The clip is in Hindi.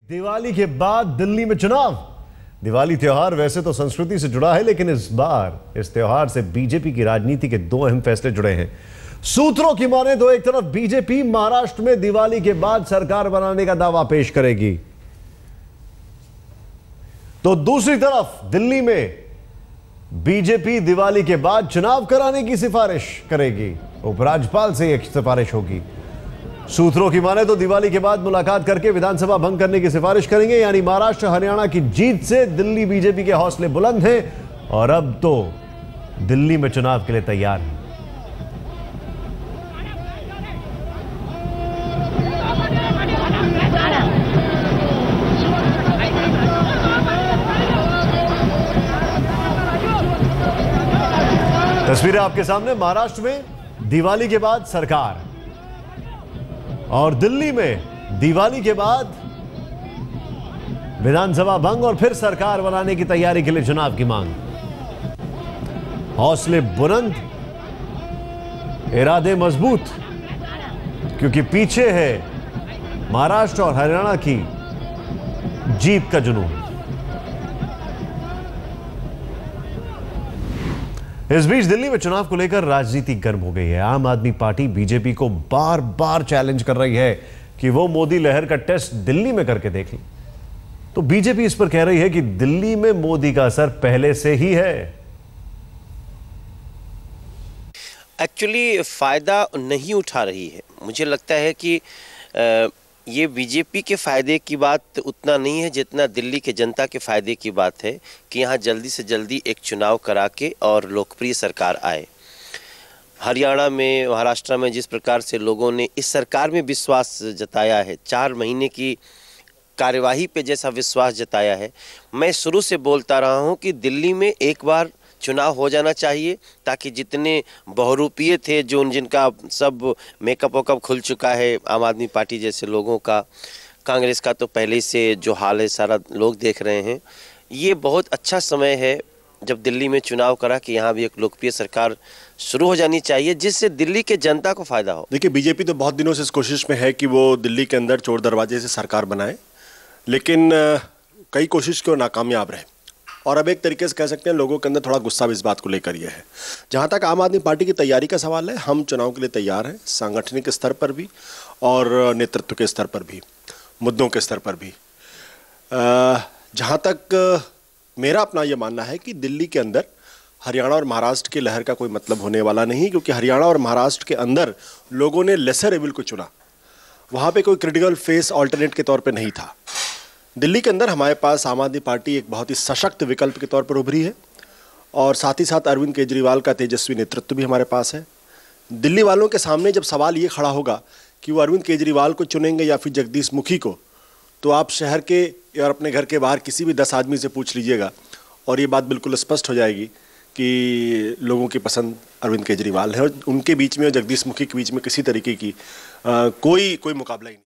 दिवाली के बाद दिल्ली में चुनाव। दिवाली त्योहार वैसे तो संस्कृति से जुड़ा है, लेकिन इस बार इस त्योहार से बीजेपी की राजनीति के दो अहम फैसले जुड़े हैं। सूत्रों की माने तो एक तरफ बीजेपी महाराष्ट्र में दिवाली के बाद सरकार बनाने का दावा पेश करेगी, तो दूसरी तरफ दिल्ली में बीजेपी दिवाली के बाद चुनाव कराने की सिफारिश करेगी। उपराज्यपाल से यह सिफारिश होगी। सूत्रों की माने तो दिवाली के बाद मुलाकात करके विधानसभा भंग करने की सिफारिश करेंगे। यानी महाराष्ट्र हरियाणा की जीत से दिल्ली बीजेपी के हौसले बुलंद हैं और अब तो दिल्ली में चुनाव के लिए तैयार है। तस्वीरें आपके सामने। महाराष्ट्र में दिवाली के बाद सरकार और दिल्ली में दिवाली के बाद विधानसभा भंग और फिर सरकार बनाने की तैयारी के लिए चुनाव की मांग। हौसले बुलंद, इरादे मजबूत, क्योंकि पीछे है महाराष्ट्र और हरियाणा की जीत का जुनून। इस बीच दिल्ली में चुनाव को लेकर राजनीति गर्म हो गई है। आम आदमी पार्टी बीजेपी को बार बार चैलेंज कर रही है कि वो मोदी लहर का टेस्ट दिल्ली में करके देख ले। तो बीजेपी इस पर कह रही है कि दिल्ली में मोदी का असर पहले से ही है। एक्चुअली फायदा नहीं उठा रही है। मुझे लगता है कि ये बीजेपी के फायदे की बात उतना नहीं है जितना दिल्ली के जनता के फायदे की बात है कि यहाँ जल्दी से जल्दी एक चुनाव करा के और लोकप्रिय सरकार आए। हरियाणा में, महाराष्ट्र में जिस प्रकार से लोगों ने इस सरकार में विश्वास जताया है, 4 महीने की कार्यवाही पे जैसा विश्वास जताया है, मैं शुरू से बोलता रहा हूँ कि दिल्ली में एक बार चुनाव हो जाना चाहिए ताकि जितने बहुरूपीय थे, जो जिनका सब मेकअप वेकअप खुल चुका है, आम आदमी पार्टी जैसे लोगों का, कांग्रेस का तो पहले से जो हाल है सारा लोग देख रहे हैं। ये बहुत अच्छा समय है जब दिल्ली में चुनाव करा कि यहाँ भी एक लोकप्रिय सरकार शुरू हो जानी चाहिए जिससे दिल्ली के जनता को फायदा हो। देखिए, बीजेपी तो बहुत दिनों से इस कोशिश में है कि वो दिल्ली के अंदर चोर दरवाजे से सरकार बनाए, लेकिन कई कोशिश क्यों नाकामयाब रहे। और अब एक तरीके से कह सकते हैं लोगों के अंदर थोड़ा गुस्सा भी इस बात को लेकर यह है। जहाँ तक आम आदमी पार्टी की तैयारी का सवाल है, हम चुनाव के लिए तैयार हैं, सांगठनिक स्तर पर भी और नेतृत्व के स्तर पर भी, मुद्दों के स्तर पर भी। जहाँ तक मेरा अपना ये मानना है कि दिल्ली के अंदर हरियाणा और महाराष्ट्र की लहर का कोई मतलब होने वाला नहीं, क्योंकि हरियाणा और महाराष्ट्र के अंदर लोगों ने लेसर एविल को चुना। वहाँ पर कोई क्रिटिकल फेस ऑल्टरनेट के तौर पर नहीं था। दिल्ली के अंदर हमारे पास आम आदमी पार्टी एक बहुत ही सशक्त विकल्प के तौर पर उभरी है और साथ ही साथ अरविंद केजरीवाल का तेजस्वी नेतृत्व भी हमारे पास है। दिल्ली वालों के सामने जब सवाल ये खड़ा होगा कि वो अरविंद केजरीवाल को चुनेंगे या फिर जगदीश मुखी को, तो आप शहर के और अपने घर के बाहर किसी भी 10 आदमी से पूछ लीजिएगा और ये बात बिल्कुल स्पष्ट हो जाएगी कि लोगों की पसंद अरविंद केजरीवाल है और उनके बीच में और जगदीश मुखी के बीच में किसी तरीके की कोई मुकाबला ही नहीं।